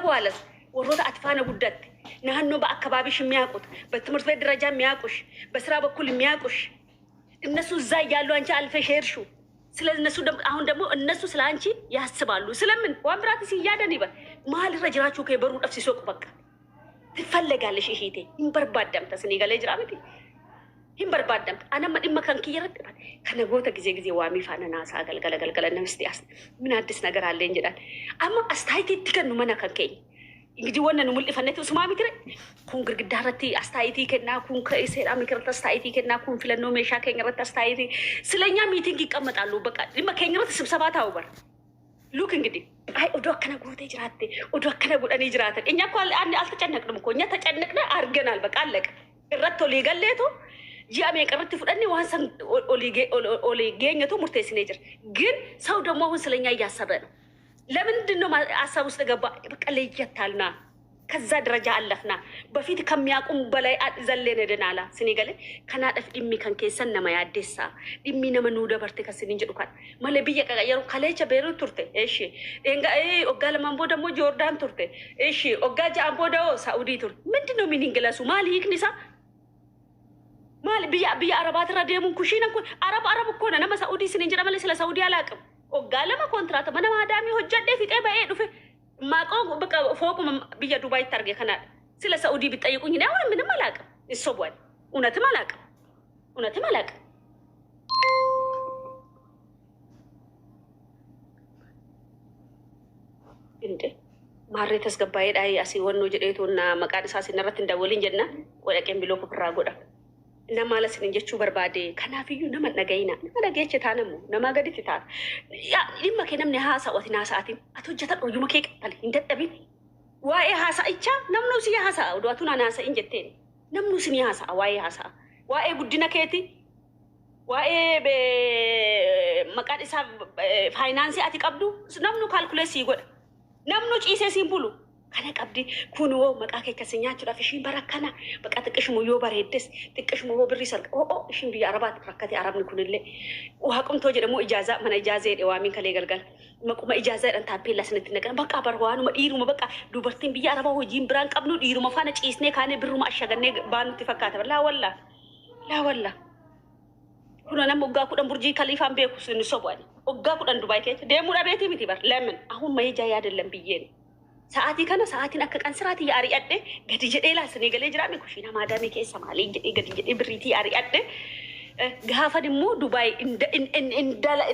በኋላስ ወሮታ አጥፋነ ጉዳት ናህኖ በአካባቢሽ የሚያውቁት በትምህርት ቤት ደረጃ የሚያውቁሽ በስራ በኩል የሚያውቁሽ እነሱ እዛ እያሉ አንቺ አልፈሽ ሄድሹ። ስለዚህ እነሱ አሁን ደግሞ እነሱ ስለ አንቺ ያስባሉ። ስለምን ወንብራት ሲያደን ይበል ማል ረጅራችሁ ከበሩ ጠፍ ሲሶቅ በቃ ትፈለጋለሽ። እህቴ ይንበርባዳም ተስኔ ጋር ለጅራበቲ ይንበርባዳም አና መድማ ከንኪ ይረጥባል ከነጎተ ጊዜ ዋሚ ፋነና ሳገልገለገልገለ ነምስቲያስ ምን አዲስ ነገር አለ እንጀዳል አማ አስታይት ትከኑ መና ከንከኝ እንግዲህ ወነን ሙል ፈነቱ ስማ ምክረ ኩን ግርግዳረቲ አስታይቲ ከና ኩን ከኢሴራ ምክረ ተስታይቲ ከና ኩን ፍለኖ ሜሻ ከኝረት አስታይቲ ስለኛ ሚቲንግ ይቀመጣሉ። በቃ ድማ ከኝረት ስብሰባ ታውበር ሉክ እንግዲህ አይ ኦዶ ከነ ጉቴ ጅራቴ ኦዶ ከነ ጉዳኔ ጅራቴ እኛ እኮ አልተጨነቅንም እኮ እኛ ተጨነቅነ አርገናል። በቃ አለቀ እረቶ ሊገለቱ ጂአሜ ቀርት ፍደኒ ዋንሰን ኦሊጌኘቱ ሙርቴስ ኔጀር ግን ሰው ደግሞ አሁን ስለኛ እያሰበ ነው። ለምንድን ነው አሳብ ውስጥ ገባ? በቃ ለየታልና ከዛ ደረጃ አለፍና በፊት ከሚያቁም በላይ ዘለን ደናላ ስኒገለ ከናደፍ ዲሚ ከንከሰን ነማ ያደሳ ዲሚ ነመኑ ደበርተ ከስን እንጅዱካል ማለ ቢየ ቀቀየሩ ካለቸ ቤሩ ቱርቴ እሺ እንጋ ኦጋለ ማንቦ ደሞ ጆርዳን ቱርቴ እሺ ኦጋጃ አንቦ ደው ሳኡዲ ቱር ምንድነው ሚኒንግለሱ ማል ይክኒሳ ማል ቢያ አረባት ረደሙን ኩሺና ኩ አረብ እኮ ነማ ሳኡዲ ስን እንጀራ ማለ ስለ ሳኡዲ አላቅም ኦጋለማ ኮንትራት መና ማዳሚ ሆጀደ ፊጤ ባይ ዱፍ ማቆ በቃ ፎቁ ቢያ ዱባይ ታርገ ከናል ስለ ሳኡዲ ቢጠይቁኝ ነው ምንም አላቅም። እሶቧል እውነትም አላቅም እንዴ ማሬ ተስገባይ ዳይ አሲ ወኖ ጀዴቶና መቃደሳ ሲነረት እንደወልኝ ጀና ወለቀም ቢሎ ኩፍራ ጎዳ እና ማለት እንጀቹ በርባዴ ከናፊዩ ነመን ነገይና ነገየች ታነሙ ነማገዲት ታ ያ ይመከነም ነሃሳ ወቲና ሰዓቲን አቶጀታ ዶዩ መከቅ ታለ እንደጠቢ ዋይ ሃሳ ኢቻ ነምኑ ሲያ ሃሳ ወዷቱና ናሳ እንጀቴን ነምኑ ሲያ ሃሳ ዋይ ጉዲና ከቲ ዋይ በ መቃዲሳ ፋይናንስ አቲ ቀብዱ ነምኑ ካልኩሌት ሲጎድ ነምኑ ጪሴ ሲምቡሉ ከነ ቀብዲ ኩንዎ መቃከ ከሰኛቹ ዳፍሽን በረከና በቃ ጥቅሽሙ ዮ በሬደስ ጥቅሽሙ ብሪ ሰርቅ እሺን ቢያ አረባት ረከቲ አረብን ኩንለ ወሃቁም ተወጀ ደሞ ኢጃዛ ማና ኢጃዛ የዋሚን ከለ ይገልጋል መቁማ ኢጃዛ ደን ታፔላ ስንትነገር በቃ በርዋኑ መዲሩ መበቃ ዱበርቲን ቢያ አረባ ሆጂን ብራን ቀብኑ ዲሩ መፋነ ጪስኔ ካነ ብሩ ማሸገነ ባኑ ተፈካተ ላ ወላ ሁነና ሞጋ ኩደን ቡርጂ ከሊፋን ቤኩስ እንሰቧል ኦጋ ኩደን ዱባይ ከት ደሙ ዳቤት ሚቲበር ለምን አሁን መሄጃ ያደለም ብዬ ሰዓቲ ከነ ሰዓቲን አከቀን ስራቲ ያሪያደ ገድጀዴላ ስኔገለ ጅራሚ ኩሽና ማዳሜ ከሰ ማሊ ገድጀዴ ብሪቲ ያሪያደ ጋፋ ደሞ ዱባይ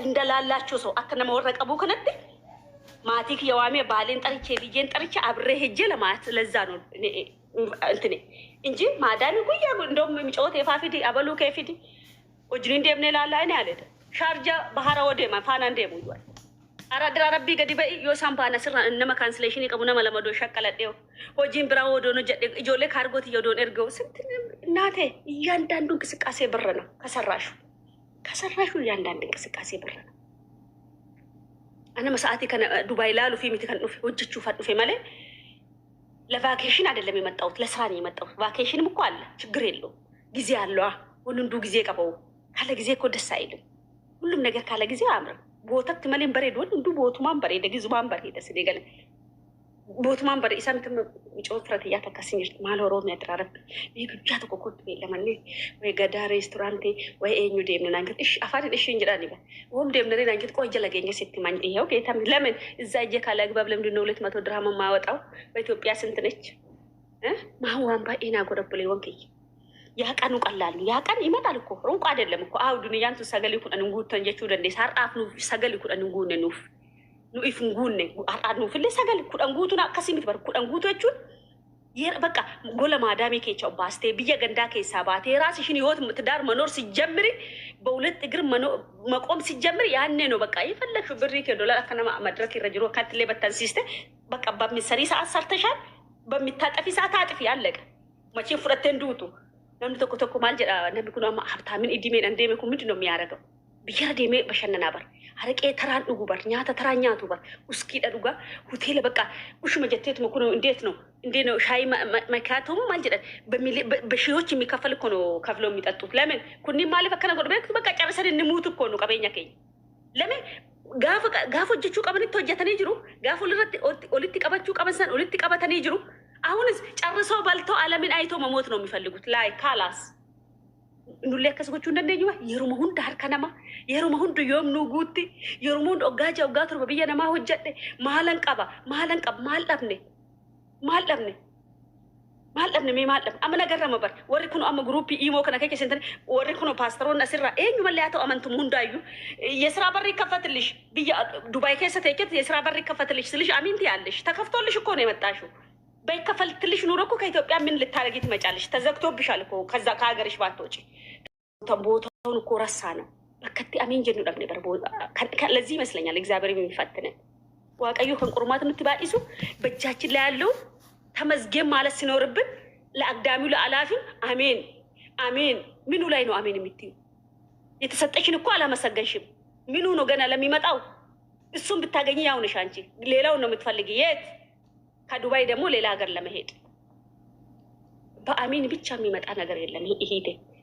እንደላላቸው ሰው አከነ ወረቀቡ ከነት ማቲክ የዋሜ ባሌን ጠርቼ ልጄን ጠርቼ አብሬ ሄጄ ለማት ለዛ ነው እንትኔ እንጂ ማዳሜ ኩያ እንደውም የሚጮት የፋፊዲ አበሉ ከፊዲ ወጅኒ እንደምነ ላላ እኔ አለደ ሻርጃ ባህራ ወደ ማፋና እንደሙ ይዋል አራድራ ረቢ ገዲ በይ ዮሳምባና ስራ እነማ ካንስሌሽን ይቀሙና ማለማዶ ሸቀለዴው ሆጂን ብራው ወዶኖ ጆሌ ካርጎት ይወዶን እርገው ስንት እናቴ እያንዳንዱ እንቅስቃሴ ብር ነው። ከሰራሹ እያንዳንዱ እንቅስቃሴ ብር ነው። አና መስአቲ ከነ ዱባይ ላሉ ፊሚት ከንዱፍ ወጅቹ ፈዱፍ ማለት ለቫኬሽን አይደለም የመጣሁት ለስራ ነው የመጣሁት። ቫኬሽንም እኮ አለ ችግር የለው ጊዜ አለው። ሁሉም ጊዜ ቀበው ካለ ጊዜ እኮ ደስ አይልም። ሁሉም ነገር ካለ ጊዜ አምራ ቦታት ማለን በሬድ ወን እንዱ ቦቱ ማን በሬ ደግዙ ማን በሬ ደስ ይገለ ቦቱ ማን በሬ ኢሳምተም ሚጮት ፍረት ያተከስኝት ማሎሮ የሚያደራረብ ይብጃ ተቆቆት ለማን ወይ ገዳ ሬስቶራንት ወይ ኤኙ ደም ናንገት እሺ አፋሪ እሺ እንጀራን ይበል ወም ደም ነሪ ናንገት ቆይ ለገኘ ሲትማኝ ይሄው ጌታም ለምን እዛ እጄ ካለ አግባብ ለምንድን ነው 200 ድርሃም ማወጣው በኢትዮጵያ ስንት ነች ማዋን ባኢና ጎረብለ ወንከይ ያቀኑ ቀላሉ ያቀን ይመጣል እኮ ሩቅ አይደለም እኮ አው ዱንያን ተሰገሊ ኩን እንጉተን የቹ ደንዴ ሳርጣፍ ነው ሰገሊ ኩን እንጉነ ነው ይፍንጉነ አጣኑ ፍለ ሰገሊ ኩን እንጉቱና ከሲሚት በር ኩን እንጉቶቹን በቃ ጎለ ማዳሜ ከቻው ባስቴ ቢየ ገንዳ ከሳባቴ ራስሽን ህይወት ትዳር መኖር ሲጀምሪ በሁለት እግር መቆም ሲጀምሪ ያኔ ነው በቃ ይፈለሽ ብሪ ከዶላር ከነማ መድረክ ይረጅሮ ካትሌ በተንሲስተ በቃ በሚሰሪ ሰዓት ሰርተሻል በሚታጠፊ ሰዓት አጥፊ ያለቀ መቼ ፍረተ እንዱቱ ለምን ተኮ ማልጀ ነብኩና ሀብታምን ኢዲሜን እንደመኩ ምንድነው የሚያረጋው ቢየር ደሜ በሸነና በር አረቄ ተራን ዱጉ በር ኛታ ተራኛቱ በር ውስኪ ደዱጋ ሆቴል በቃ ውሽ መጀቴት መኩኖ እንዴት ነው ሻይ መካቱም ማልጀ በሺዎች የሚከፈል እኮ ነው ከፍለው የሚጠጡት ለምን ኩኒ ማለ ፈከና ጎድ በቃ ጨርሰን እንሙት እኮ ነው ቀበኛ ከኝ ለምን gaafa hojjechuu qabanitti hojjetanii jiru. Gaafa olitti qabachuu qaban san olitti qabatanii jiru. አሁንስ ጨርሰው በልተው ዓለምን አይተው መሞት ነው የሚፈልጉት። ላይ ካላስ ኑሌ ከሰጎቹ እንደነኝዋ የሩሙ ሁንድ ሀርከነማ የሩሙ ሁንድ ዮም ኑጉቲ የሩሙ ሁንድ ኦጋጃ ኦጋትሩ በብየነማ ሆጀደ ማለን ቀባ ማልጠብኔ ማልጠብ አመ ነገር ነበር ወሪ ኩኑ አመ ግሩፕ ኢሞ ከነ ከከ ሰንተን ወሪ ኩኑ ፓስተሮን አስራ ኤኙ መለያተው አመንቱ ሙንዳዩ የስራ በር ይከፈትልሽ ዱባይ ከሰተከት የስራ በር ይከፈትልሽ ስልሽ አሚንት ያለሽ ተከፍቶልሽ እኮ ነው የመጣሽው በይከፈልትልሽ ኑሮ እኮ ከኢትዮጵያ ምን ልታረጊ ትመጫለሽ? ተዘግቶብሻል እኮ ከዛ ከሀገርሽ ባትወጪ። ቦታውን እኮ ረሳ ነው በከቲ አሚን ጀኑ ደግ ነበር ለዚህ ይመስለኛል እግዚአብሔር የሚፈትነን ዋቀዩ ከንቁርማት የምትባኢሱ በእጃችን ላይ ያለው ተመዝገም ማለት ሲኖርብን ለአግዳሚው ለአላፊም አሜን ምኑ ላይ ነው አሜን የምትዩ? የተሰጠሽን እኮ አላመሰገንሽም። ምኑ ነው ገና ለሚመጣው? እሱም ብታገኝ ያው ነሽ አንቺ። ሌላው ነው የምትፈልጊ የት? ከዱባይ ደግሞ ሌላ ሀገር ለመሄድ በአሚን ብቻ የሚመጣ ነገር የለም። ይሄ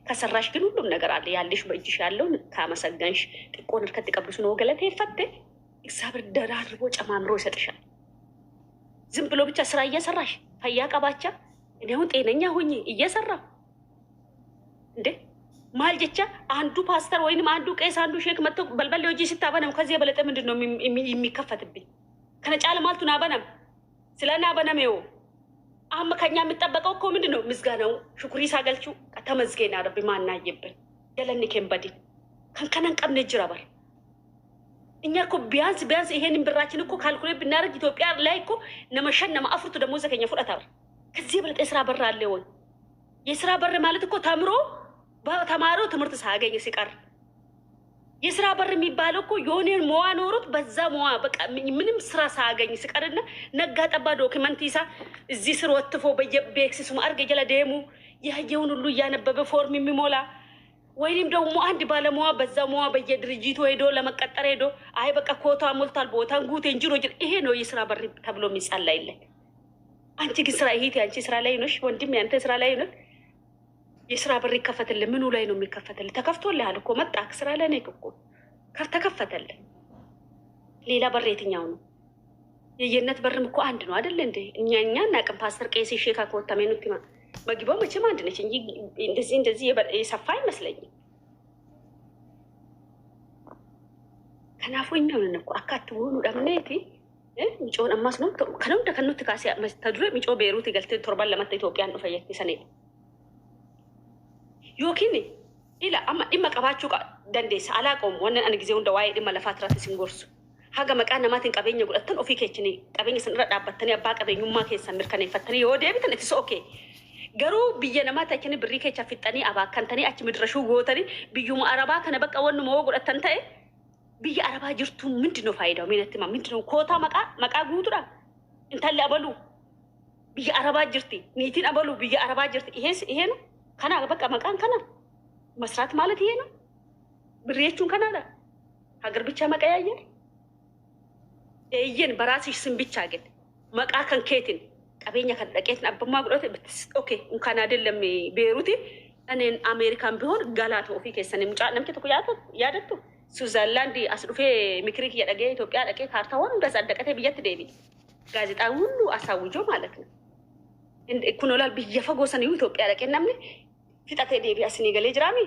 ከሰራሽ ግን ሁሉም ነገር አለ። ያለሽ በእጅሽ ያለውን ካመሰገንሽ ጥቆን ከተቀብሱ ነው ገለቴ ይፈተ እግዚአብሔር ደራርቦ ጨማምሮ ይሰጥሻል። ዝም ብሎ ብቻ ስራ እየሰራሽ ፈያ ቀባቻ እኔ አሁን ጤነኛ ሆኜ እየሰራ እንዴ ማልጀቻ አንዱ ፓስተር ወይንም አንዱ ቄስ አንዱ ሼክ መጥቶ በልበል ወጂ ሲታበነም ከዚህ የበለጠ ምንድነው የሚከፈትብኝ? ከነጫለ ማልቱ ናበነም ስለና በነሜው አሁን ከኛ የምጠበቀው እኮ ምንድነው? ምስጋናው ሽኩሪ ሳገልቹ ተመዝገና ረብ ማናየብን ገለንከን በዲ ከንከነን ቀብነ ጅራበር እኛ እኮ ቢያንስ ይሄንን ብራችን እኮ ካልኩሌት ብናረግ ኢትዮጵያ ላይ እኮ ነመሸነማ አፍርቱ ደግሞ ዘከኛ ፉዳታር ከዚህ በለጠ የስራ በር አለ ወይ? የስራ በር ማለት እኮ ተማሪው ትምህርት ሳያገኝ ሲቀር የስራ በር የሚባለው እኮ የሆነን ሞዋ ኖሮት በዛ ሞዋ በቃ ምንም ስራ ሳያገኝ ሲቀርና ነጋ ጠባ ዶክመንት ይሳ እዚህ ስር ወጥፎ በየቤክስ ስሙ አርገ ጀለ ደሙ ያየውን ሁሉ እያነበበ ፎርም የሚሞላ ወይንም ደግሞ አንድ ባለሙያ በዛ ሞዋ በየድርጅቱ ሄዶ ለመቀጠር ሄዶ አይ በቃ ኮታ ሞልቷል ቦታን ጉት እንጅሮ ይሄ ነው የስራ በር ተብሎ የሚጸላይልኝ። አንቺ ግን ስራ ይሄት አንቺ ስራ ላይ ነሽ፣ ወንድም ያንተ ስራ ላይ ነው። የስራ በር ይከፈትልህ። ምኑ ላይ ነው የሚከፈትልህ? ተከፍቶልሃል እኮ መጣክ ስራ ላይ ነህ እኮ ተከፈተልህ። ሌላ በር የትኛው ነው? የየነት በርም እኮ አንድ ነው አይደል እንዴ? እኛ እናቅም ፓስተር ቄስ ሼካ ከወታሜኑት መግቢያው መቼም አንድ ነች እንጂ እንደዚህ የሰፋ አይመስለኝም። ከናፎኛውን እኮ አካት ሆኑ ደምኔቲ ሚጮን አማስ ነው ከነው ደከኑት ካሲያ ተድሮ ሚጮ ቤሩት ይገልት ቶርባን ለማታ ኢትዮጵያ ነው ፈየት ሰኔ ዮኪኒ ኢላ አማ ዲማ ቀባቹ ደንዴስ አላቆም ወነን አን ጊዜው እንደዋይ ዲማ ለፋትራት ሲንጎርሱ ሀገ መቃና ማትን ቀበኛ ጉዳተን ኦፊ ኬችኒ ቀበኛ ስንረዳበተን ያባ ቀበኙማ ከሰምር ከነ ፈተኒ ወደ ቤተን እትስ ኦኬ ገሩ ብየነማ ታከኒ ብሪ ኬቻ ፍጠኒ አባከንተኒ አች ምድረሹ ጎተኒ ብዩማ አረባ ከነ በቃ ወን ሞ ጉዳተን ታይ ብየ አረባ ጅርቱ ምንድነው ፋይዳው? ሚነትማ ምንድነው ኮታ መቃ ጉቱራ እንታለ አበሉ ብየ አረባ ጅርቲ ኒቲን አበሉ ብየ አረባ ጅርቲ ይሄ ነው ከና በቃ መቃን ከና መስራት ማለት ይሄ ነው። ብሬቹን ከናዳ ሀገር ብቻ መቀያየር እየን በራስሽ ስም ብቻ ግን መቃ ከንኬትን ቀበኛ ከደቀትን አበማ ጉዶት ኦኬ እንኳን አይደለም ቤሩቲ እኔን አሜሪካን ቢሆን ጋላቶ ኦፊ ከሰነ ሙጫ ነምከ ተቆያቶ ያደቱ ስዊዘርላንድ አስዱፌ ምክሪክ ያደገ ኢትዮጵያ ደቀ ካርታውን በዛደቀተ ብየት ዴቢ ጋዜጣ ሁሉ አሳውጆ ማለት ነው። ኩኖላል ብየፈጎሰን ኢትዮጵያ ደቀ ነምነ ፊጣቴ ዴቢ አስኒ ገሌ ጅራሚ